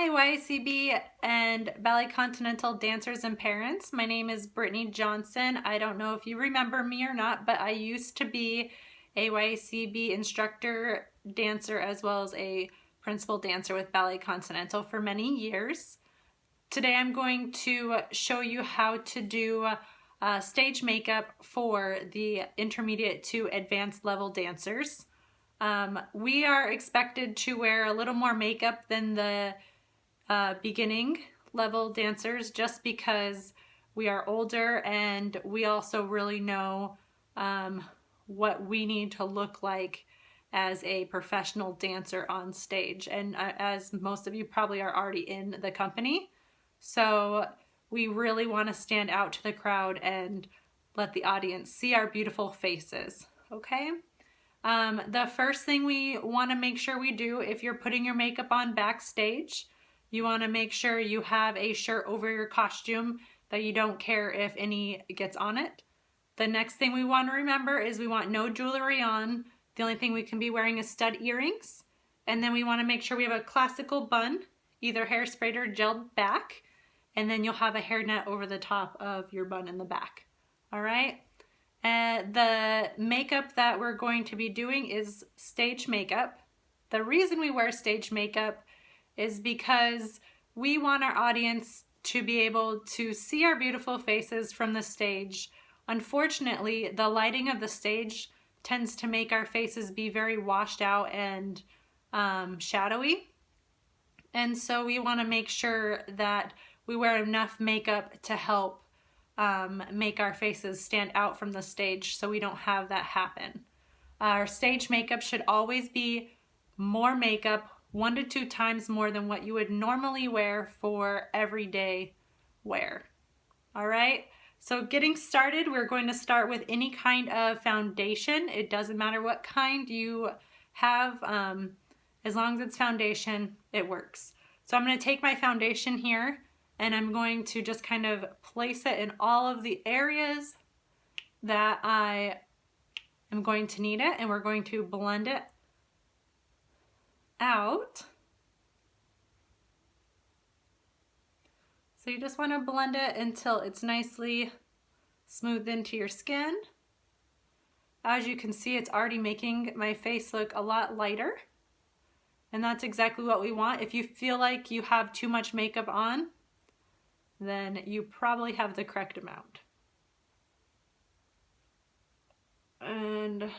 Hi YACB and Ballet Continental dancers and parents. My name is Brittany Johnson. I don't know if you remember me or not, but I used to be a YACB instructor dancer as well as a principal dancer with Ballet Continental for many years. Today I'm going to show you how to do stage makeup for the intermediate to advanced level dancers. We are expected to wear a little more makeup than the beginning level dancers just because we are older and we also really know what we need to look like as a professional dancer on stage. And as most of you probably are already in the company, so we really want to stand out to the crowd and let the audience see our beautiful faces, okay? The first thing we want to make sure we do if you're putting your makeup on backstage, you want to make sure you have a shirt over your costume that you don't care if any gets on it. The next thing we want to remember is we want no jewelry on. The only thing we can be wearing is stud earrings. And then we want to make sure we have a classical bun, either hairsprayed or gelled back. And then you'll have a hairnet over the top of your bun in the back. All right. The makeup that we're going to be doing is stage makeup. The reason we wear stage makeup is because we want our audience to be able to see our beautiful faces from the stage. Unfortunately, the lighting of the stage tends to make our faces be very washed out and shadowy. And so we want to make sure that we wear enough makeup to help make our faces stand out from the stage so we don't have that happen. Our stage makeup should always be more makeup, 1 to 2 times more than what you would normally wear for everyday wear. All right, so getting started, we're going to start with any kind of foundation. It doesn't matter what kind you have, as long as it's foundation, it works. So I'm going to take my foundation here and I'm going to just kind of place it in all of the areas that I am going to need it, and we're going to blend it out. So you just want to blend it until it's nicely smoothed into your skin. As you can see, it's already making my face look a lot lighter, and that's exactly what we want. If you feel like you have too much makeup on, then you probably have the correct amount. And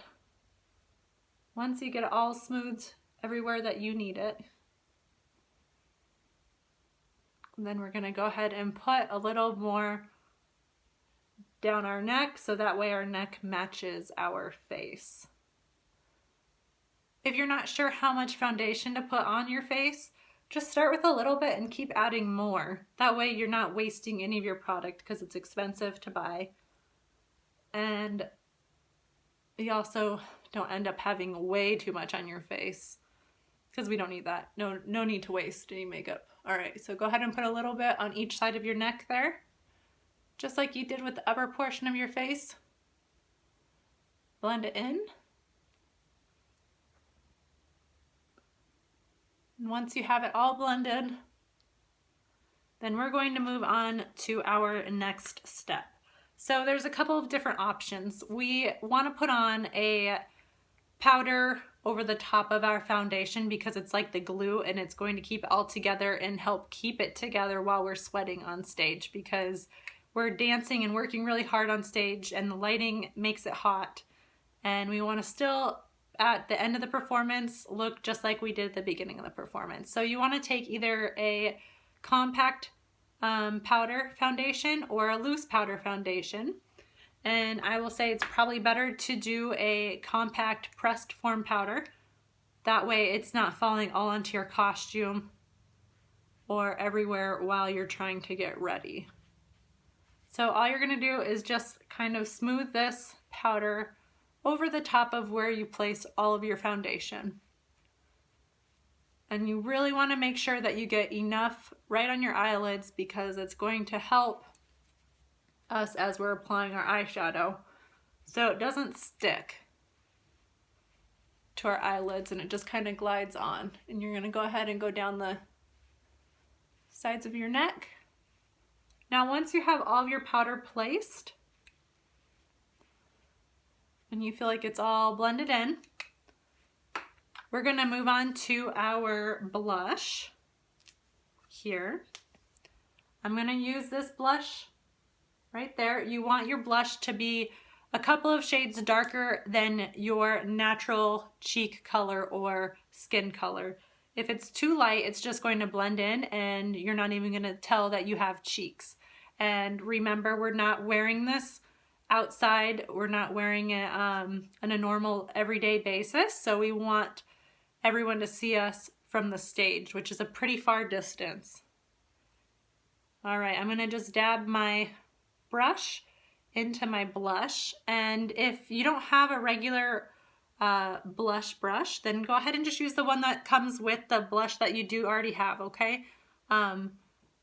once you get it all smoothed everywhere that you need it, then we're going to go ahead and put a little more down our neck so that way our neck matches our face. If you're not sure how much foundation to put on your face, just start with a little bit and keep adding more. That way you're not wasting any of your product because it's expensive to buy. And you also don't end up having way too much on your face because we don't need that. No need to waste any makeup. All right, so go ahead and put a little bit on each side of your neck there, just like you did with the upper portion of your face. Blend it in. And once you have it all blended, then we're going to move on to our next step. So there's a couple of different options. We want to put on a powder over the top of our foundation because it's like the glue and it's going to keep it all together and help keep it together while we're sweating on stage, because we're dancing and working really hard on stage and the lighting makes it hot, and we want to still at the end of the performance look just like we did at the beginning of the performance. So you want to take either a compact powder foundation or a loose powder foundation. And I will say it's probably better to do a compact pressed form powder. That way it's not falling all onto your costume or everywhere while you're trying to get ready. So all you're going to do is just kind of smooth this powder over the top of where you place all of your foundation. And you really want to make sure that you get enough right on your eyelids because it's going to help us as we're applying our eyeshadow so it doesn't stick to our eyelids and it just kind of glides on. And you're going to go ahead and go down the sides of your neck. Now once you have all of your powder placed and you feel like it's all blended in, we're going to move on to our blush here. I'm going to use this blush right there. You want your blush to be a couple of shades darker than your natural cheek color or skin color. If it's too light, it's just going to blend in and you're not even going to tell that you have cheeks. And remember, we're not wearing this outside. We're not wearing it on a normal everyday basis. So we want everyone to see us from the stage, which is a pretty far distance. All right, I'm going to just dab my brush into my blush, and if you don't have a regular blush brush, then go ahead and just use the one that comes with the blush that you do already have, okay? And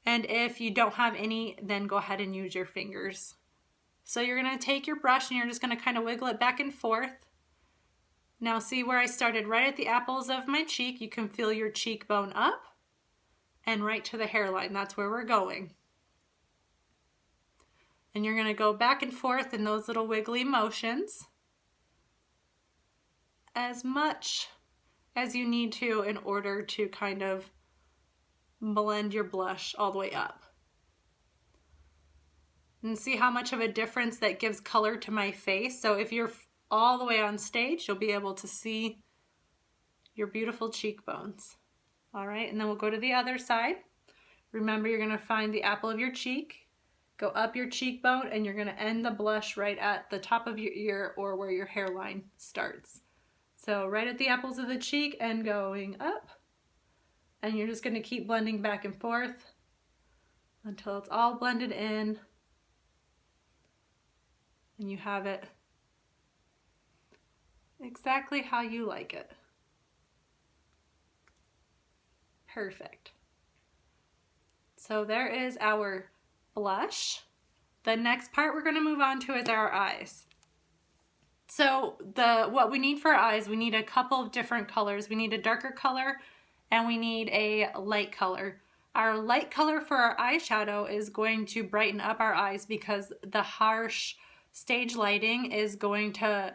if you don't have any, then go ahead and use your fingers. So you're going to take your brush and you're just going to kind of wiggle it back and forth. Now see where I started right at the apples of my cheek? You can feel your cheekbone up and right to the hairline. That's where we're going. And you're going to go back and forth in those little wiggly motions as much as you need to in order to kind of blend your blush all the way up. And see how much of a difference that gives color to my face. So if you're all the way on stage, you'll be able to see your beautiful cheekbones. All right, and then we'll go to the other side. Remember, you're going to find the apple of your cheek. Go up your cheekbone and you're going to end the blush right at the top of your ear or where your hairline starts. So right at the apples of the cheek and going up. And you're just going to keep blending back and forth until it's all blended in. And you have it exactly how you like it. Perfect. So there is our blush. The next part we're going to move on to is our eyes. So what we need for our eyes, we need a couple of different colors. We need a darker color and we need a light color. Our light color for our eyeshadow is going to brighten up our eyes because the harsh stage lighting is going to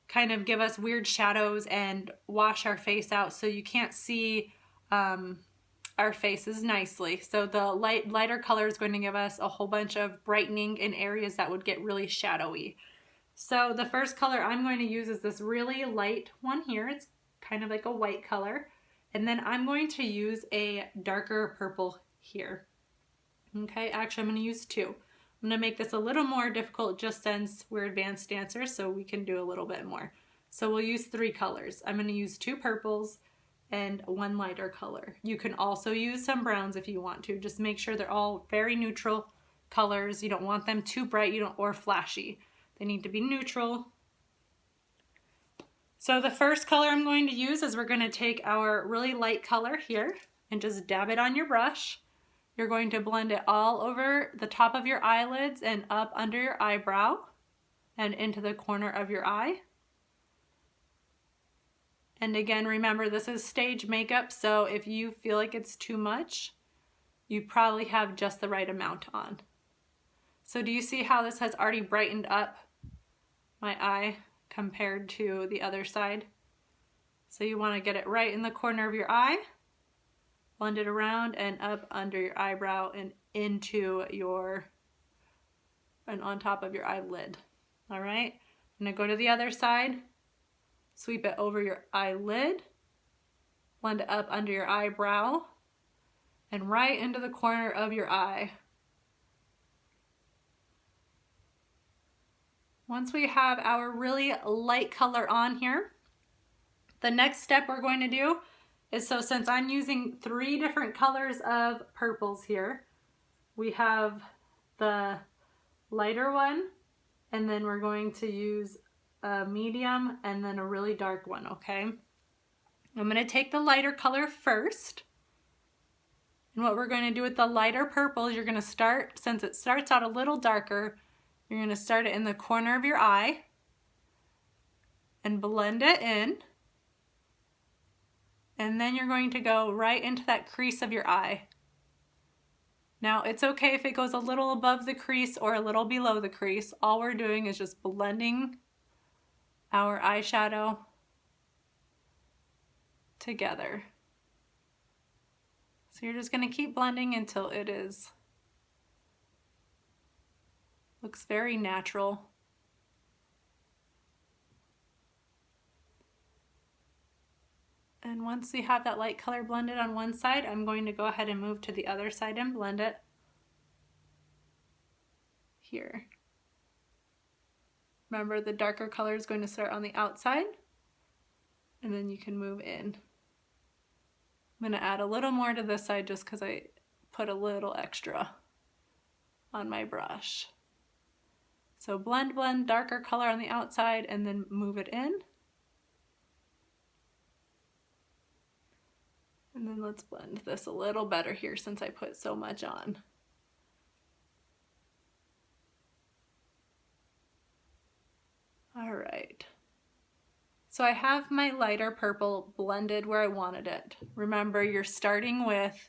kind of give us weird shadows and wash our face out so you can't see our faces nicely. So the lighter color is going to give us a whole bunch of brightening in areas that would get really shadowy. So the first color I'm going to use is this really light one here. It's kind of like a white color. And then I'm going to use a darker purple here. Okay, actually I'm going to use two. I'm going to make this a little more difficult just since we're advanced dancers, so we can do a little bit more. So we'll use three colors. I'm going to use two purples and one lighter color. You can also use some browns if you want to. Just make sure they're all very neutral colors. You don't want them too bright or flashy. They need to be neutral. So the first color I'm going to use is we're going to take our really light color here and just dab it on your brush. You're going to blend it all over the top of your eyelids and up under your eyebrow and into the corner of your eye. And again, remember, this is stage makeup, so if you feel like it's too much, you probably have just the right amount on. So do you see how this has already brightened up my eye compared to the other side? So you want to get it right in the corner of your eye, blend it around and up under your eyebrow and into and on top of your eyelid. All right, I'm gonna go to the other side. Sweep it over your eyelid, blend it up under your eyebrow, and right into the corner of your eye. Once we have our really light color on here, the next step we're going to do is, so since I'm using three different colors of purples here, we have the lighter one, and then we're going to use a medium and then a really dark one, okay? I'm going to take the lighter color first. And what we're going to do with the lighter purple is you're going to start, since it starts out a little darker, you're going to start it in the corner of your eye and blend it in. And then you're going to go right into that crease of your eye. Now it's okay if it goes a little above the crease or a little below the crease. All we're doing is just blending our eyeshadow together. So you're just going to keep blending until it looks very natural. And once we have that light color blended on one side, I'm going to go ahead and move to the other side and blend it here. Remember, the darker color is going to start on the outside, and then you can move in. I'm going to add a little more to this side just because I put a little extra on my brush. So blend, blend, darker color on the outside, and then move it in. And then let's blend this a little better here since I put so much on. All right. So I have my lighter purple blended where I wanted it. Remember, you're starting with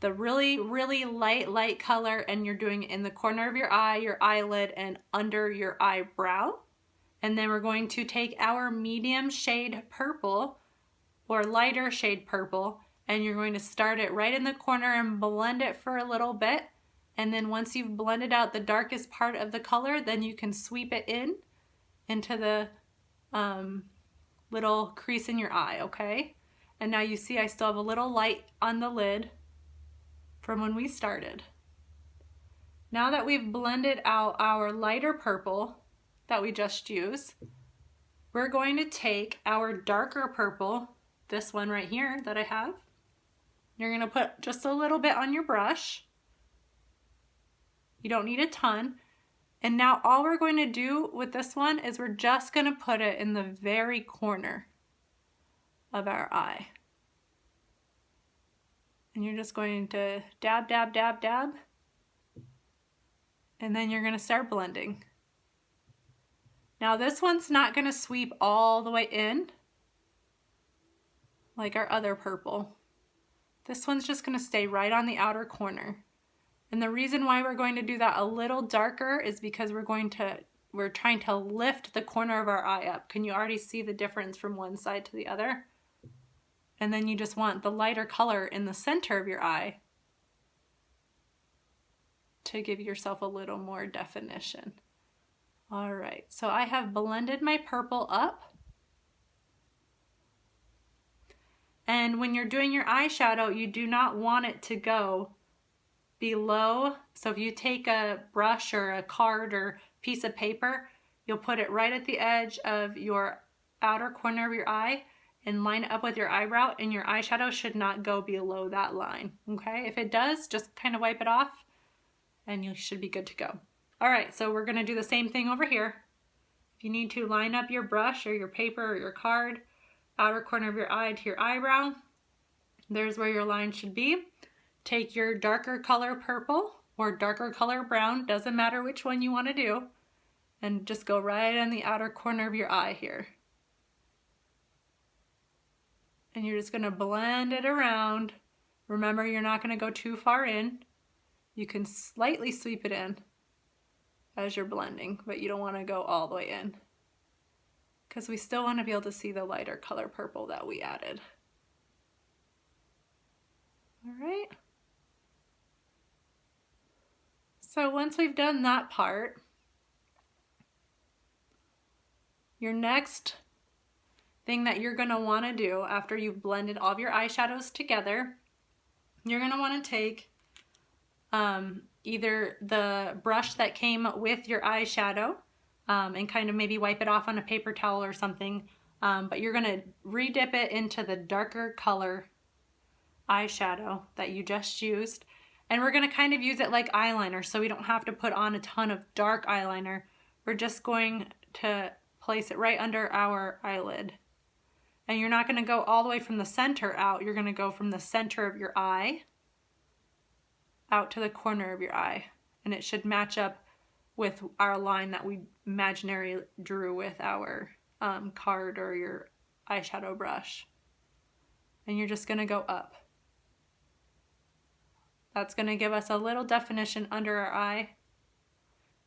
the really, really light color, and you're doing it in the corner of your eye, your eyelid, and under your eyebrow. And then we're going to take our medium shade purple or lighter shade purple, and you're going to start it right in the corner and blend it for a little bit. And then once you've blended out the darkest part of the color, then you can sweep it into the little crease in your eye, okay? And now you see I still have a little light on the lid from when we started. Now that we've blended out our lighter purple that we just used, we're going to take our darker purple, this one right here that I have. You're going to put just a little bit on your brush. You don't need a ton. And now all we're going to do with this one is we're just going to put it in the very corner of our eye. And you're just going to dab, dab, dab, dab. And then you're going to start blending. Now this one's not going to sweep all the way in like our other purple. This one's just going to stay right on the outer corner. And the reason why we're going to do that a little darker is because we're trying to lift the corner of our eye up. Can you already see the difference from one side to the other? And then you just want the lighter color in the center of your eye to give yourself a little more definition. All right, so I have blended my purple up. And when you're doing your eyeshadow, you do not want it to go below. So if you take a brush or a card or piece of paper, you'll put it right at the edge of your outer corner of your eye and line it up with your eyebrow, and your eyeshadow should not go below that line, okay? If it does, just kind of wipe it off and you should be good to go. All right, so we're gonna do the same thing over here. If you need to, line up your brush or your paper or your card, outer corner of your eye to your eyebrow. There's where your line should be. Take your darker color purple or darker color brown, doesn't matter which one you want to do, and just go right on the outer corner of your eye here. And you're just going to blend it around. Remember, you're not going to go too far in. You can slightly sweep it in as you're blending, but you don't want to go all the way in because we still want to be able to see the lighter color purple that we added. All right. So once we've done that part, your next thing that you're going to want to do after you've blended all of your eyeshadows together, you're going to want to take either the brush that came with your eyeshadow and kind of maybe wipe it off on a paper towel or something, but you're going to re-dip it into the darker color eyeshadow that you just used. And we're going to kind of use it like eyeliner, so we don't have to put on a ton of dark eyeliner. We're just going to place it right under our eyelid. And you're not going to go all the way from the center out. You're going to go from the center of your eye out to the corner of your eye. And it should match up with our line that we imaginary drew with our card or your eyeshadow brush. And you're just going to go up. That's going to give us a little definition under our eye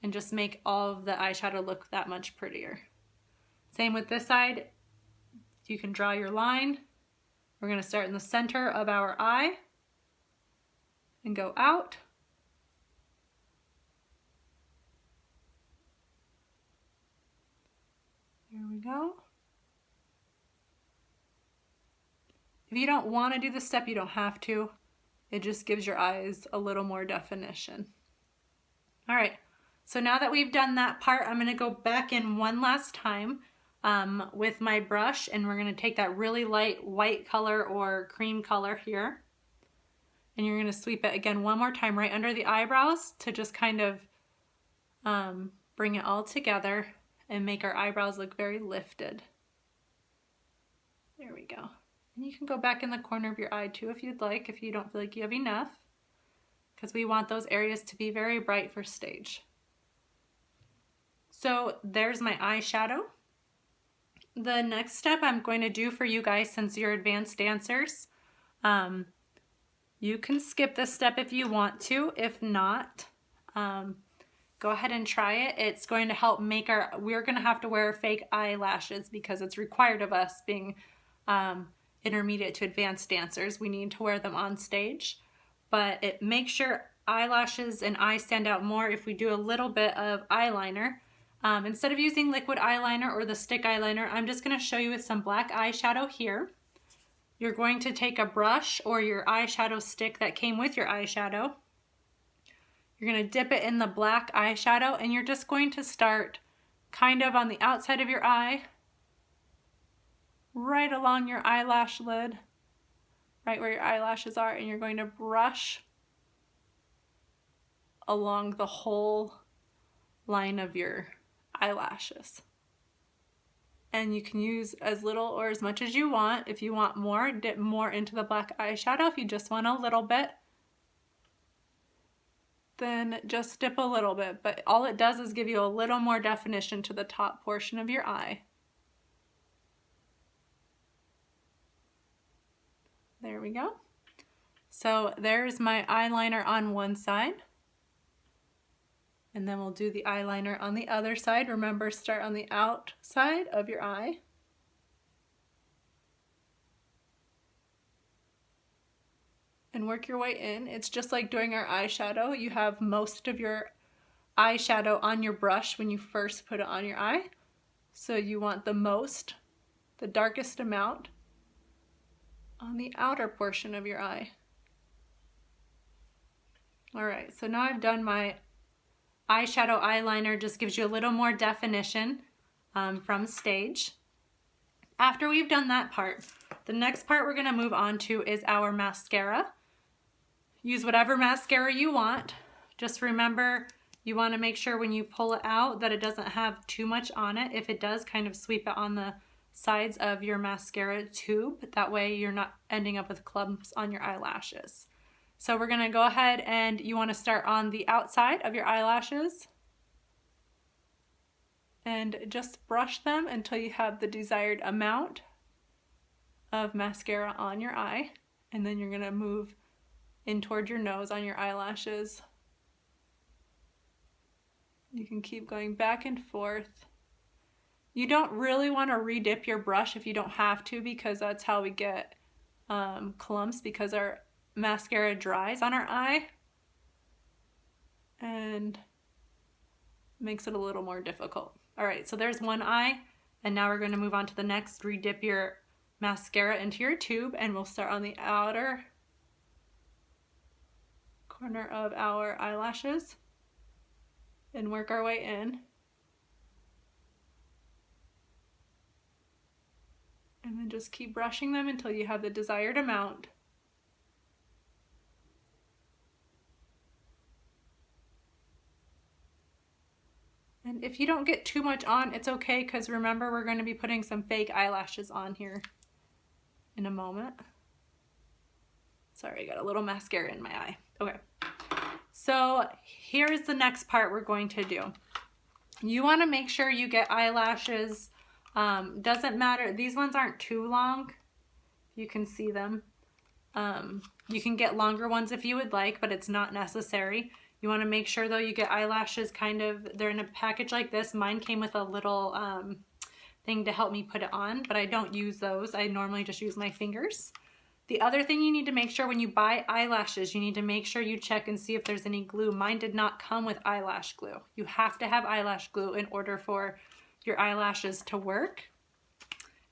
and just make all of the eyeshadow look that much prettier. Same with this side. You can draw your line. We're going to start in the center of our eye and go out. There we go. If you don't want to do this step, you don't have to. It just gives your eyes a little more definition. All right, so now that we've done that part, I'm going to go back in one last time with my brush, and we're going to take that really light white color or cream color here, and you're going to sweep it again one more time right under the eyebrows to just kind of bring it all together and make our eyebrows look very lifted. There we go. And you can go back in the corner of your eye too if you'd like, if you don't feel like you have enough, because we want those areas to be very bright for stage. So there's my eyeshadow. The next step I'm going to do for you guys, since you're advanced dancers, you can skip this step if you want to. If not, go ahead and try it. It's going to help make we're going to have to wear fake eyelashes because it's required of us being intermediate to advanced dancers. We need to wear them on stage, but it makes your eyelashes and eyes stand out more if we do a little bit of eyeliner. Instead of using liquid eyeliner or the stick eyeliner, I'm just going to show you with some black eyeshadow here. You're going to take a brush or your eyeshadow stick that came with your eyeshadow. You're going to dip it in the black eyeshadow, and you're just going to start kind of on the outside of your eye, right along your eyelash lid, right where your eyelashes are, and you're going to brush along the whole line of your eyelashes. And you can use as little or as much as you want. If you want more, dip more into the black eyeshadow. If you just want a little bit, then just dip a little bit. But all it does is give you a little more definition to the top portion of your eye. There we go. So there's my eyeliner on one side. And then we'll do the eyeliner on the other side. Remember, start on the outside of your eye. And work your way in. It's just like doing our eyeshadow. You have most of your eyeshadow on your brush when you first put it on your eye. So you want the darkest amount on the outer portion of your eye. All right, so now I've done my eyeshadow eyeliner. Just gives you a little more definition from stage. After we've done that part, the next part we're going to move on to is our mascara. Use whatever mascara you want. Just remember, you want to make sure when you pull it out that it doesn't have too much on it. If it does, kind of sweep it on the sides of your mascara tube. That way you're not ending up with clumps on your eyelashes. So we're going to go ahead, and you want to start on the outside of your eyelashes and just brush them until you have the desired amount of mascara on your eye. And then you're going to move in toward your nose on your eyelashes. You can keep going back and forth. You don't really want to re-dip your brush if you don't have to, because that's how we get clumps, because our mascara dries on our eye and makes it a little more difficult. All right, so there's one eye, and now we're going to move on to the next. Re-dip your mascara into your tube, and we'll start on the outer corner of our eyelashes and work our way in. And then just keep brushing them until you have the desired amount. And if you don't get too much on, it's okay, because remember, we're going to be putting some fake eyelashes on here in a moment. Sorry, I got a little mascara in my eye. Okay, so here's the next part we're going to do. You want to make sure you get eyelashes. Doesn't matter, these ones aren't too long. You can see them. You can get longer ones if you would like, but it's not necessary. You want to make sure though you get eyelashes they're in a package like this. Mine came with a little thing to help me put it on, but I don't use those. I normally just use my fingers. The other thing you need to make sure when you buy eyelashes, you need to make sure you check and see if there's any glue. Mine did not come with eyelash glue. You have to have eyelash glue in order for your eyelashes to work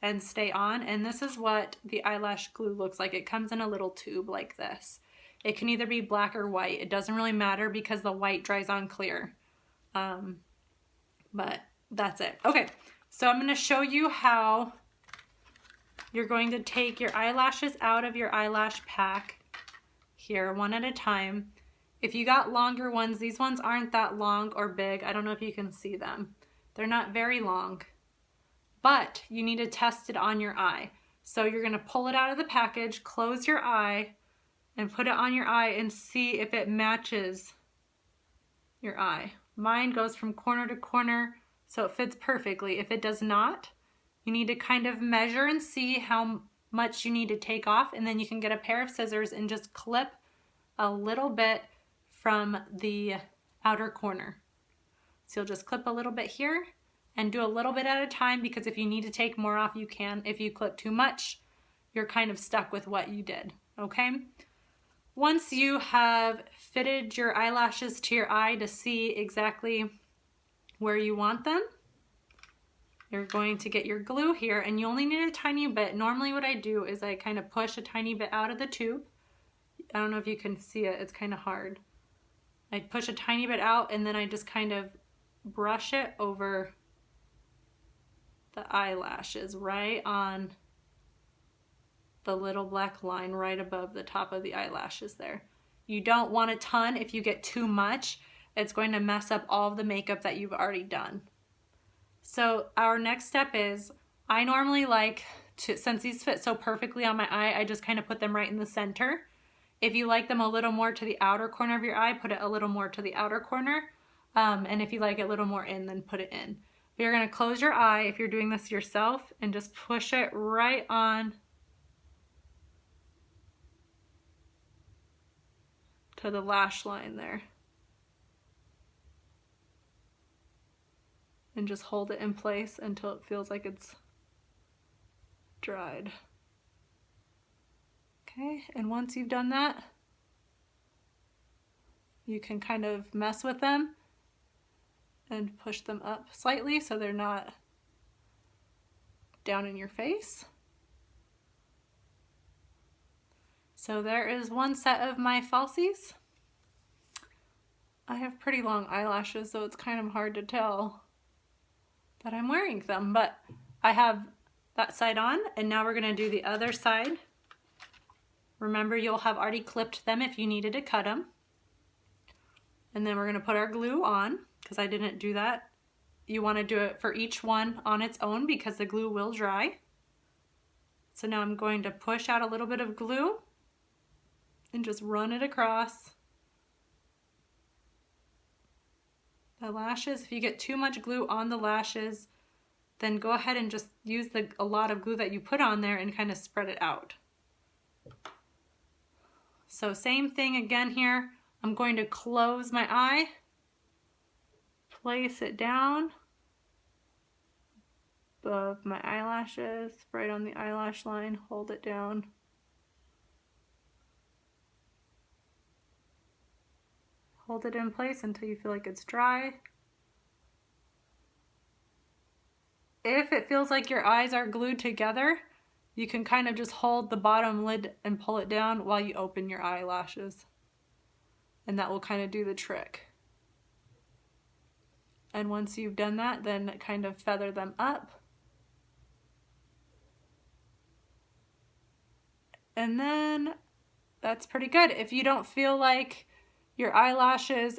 and stay on. And this is what the eyelash glue looks like. It comes in a little tube like this. It can either be black or white. It doesn't really matter because the white dries on clear. But that's it. Okay, so I'm going to show you how you're going to take your eyelashes out of your eyelash pack here, one at a time. If you got longer ones, these ones aren't that long or big. I don't know if you can see them. They're not very long, but you need to test it on your eye. So you're going to pull it out of the package, close your eye, and put it on your eye and see if it matches your eye. Mine goes from corner to corner, so it fits perfectly. If it does not, you need to kind of measure and see how much you need to take off, and then you can get a pair of scissors and just clip a little bit from the outer corner. So you'll just clip a little bit here and do a little bit at a time, because if you need to take more off, you can. If you clip too much, you're kind of stuck with what you did, okay? Once you have fitted your eyelashes to your eye to see exactly where you want them, you're going to get your glue here, and you only need a tiny bit. Normally what I do is I kind of push a tiny bit out of the tube. I don't know if you can see it, it's kind of hard. I push a tiny bit out, and then I just kind of brush it over the eyelashes right on the little black line right above the top of the eyelashes there. You don't want a ton. If you get too much, it's going to mess up all of the makeup that you've already done. So our next step is, I normally like to, since these fit so perfectly on my eye, I just kind of put them right in the center. If you like them a little more to the outer corner of your eye, put it a little more to the outer corner. And if you like it a little more in, then put it in. You're going to close your eye if you're doing this yourself and just push it right on to the lash line there. And just hold it in place until it feels like it's dried. Okay, and once you've done that, you can kind of mess with them and push them up slightly so they're not down in your face. So there is one set of my falsies. I have pretty long eyelashes, so it's kind of hard to tell that I'm wearing them, but I have that side on, and now we're gonna do the other side. Remember, you'll have already clipped them if you needed to cut them. And then we're gonna put our glue on, because I didn't do that. You wanna do it for each one on its own because the glue will dry. So now I'm going to push out a little bit of glue and just run it across the lashes. If you get too much glue on the lashes, then go ahead and just use a lot of glue that you put on there and kind of spread it out. So same thing again here. I'm going to close my eye, place it down above my eyelashes, right on the eyelash line, hold it down. Hold it in place until you feel like it's dry. If it feels like your eyes are glued together, you can kind of just hold the bottom lid and pull it down while you open your eyelashes. And that will kind of do the trick. And once you've done that, then kind of feather them up. And then that's pretty good. If you don't feel like your eyelashes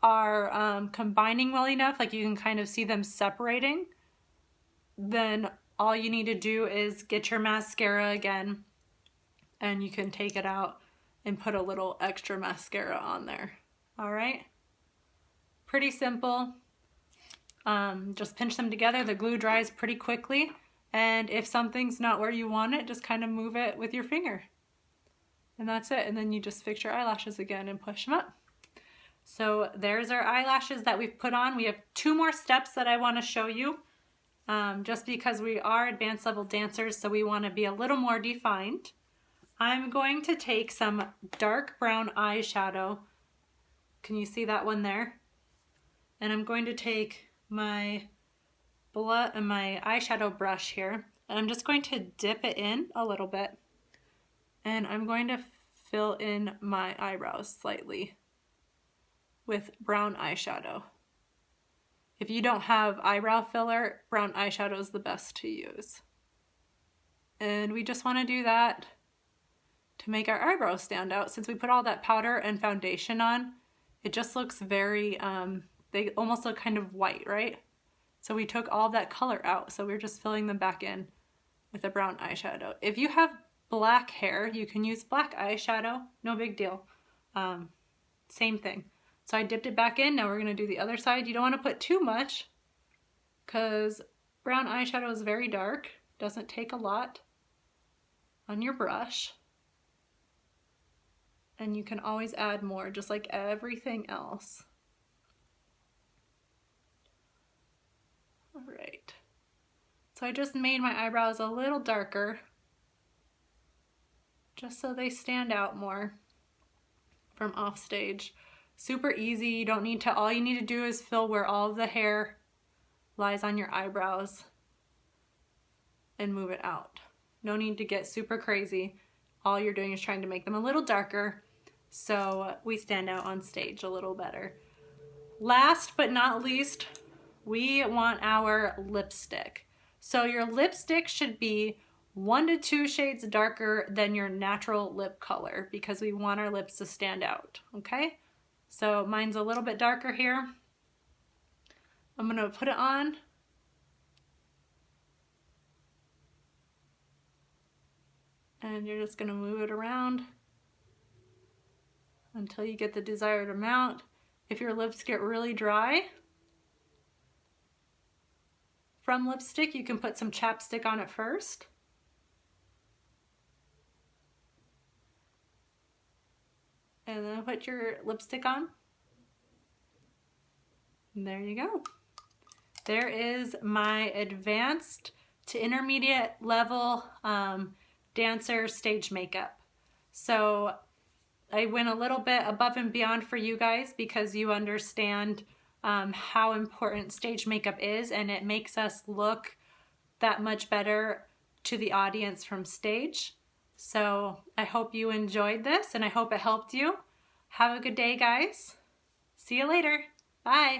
are combining well enough, like you can kind of see them separating, then all you need to do is get your mascara again, and you can take it out and put a little extra mascara on there. All right, pretty simple. Just pinch them together. The glue dries pretty quickly, and if something's not where you want it, just kind of move it with your finger. And that's it. And then you just fix your eyelashes again and push them up. So there's our eyelashes that we've put on. We have 2 more steps that I want to show you. Just because we are advanced level dancers, so we want to be a little more defined. I'm going to take some dark brown eyeshadow. Can you see that one there? And I'm going to take my eyeshadow brush here, and I'm just going to dip it in a little bit. And I'm going to fill in my eyebrows slightly with brown eyeshadow. If you don't have eyebrow filler, brown eyeshadow is the best to use. And we just want to do that to make our eyebrows stand out. Since we put all that powder and foundation on, it just looks very, they almost look kind of white, right? So we took all that color out, so we're just filling them back in with a brown eyeshadow. If you have black hair, you can use black eyeshadow, no big deal. Same thing. So I dipped it back in. Now we're going to do the other side. You don't want to put too much because brown eyeshadow is very dark. Doesn't take a lot on your brush. And you can always add more, just like everything else. All right. So I just made my eyebrows a little darker, just so they stand out more from off stage. Super easy. You don't need to, all you need to do is fill where all of the hair lies on your eyebrows and move it out. No need to get super crazy. All you're doing is trying to make them a little darker so we stand out on stage a little better. Last but not least, we want our lipstick. So your lipstick should be 1 to 2 shades darker than your natural lip color because we want our lips to stand out, okay? So mine's a little bit darker here. I'm gonna put it on. And you're just gonna move it around until you get the desired amount. If your lips get really dry from lipstick, you can put some chapstick on it first. And then put your lipstick on. And there you go. There is my advanced to intermediate level dancer stage makeup. So I went a little bit above and beyond for you guys because you understand how important stage makeup is, and it makes us look that much better to the audience from stage. So I hope you enjoyed this and I hope it helped you. Have a good day, guys. See you later. Bye.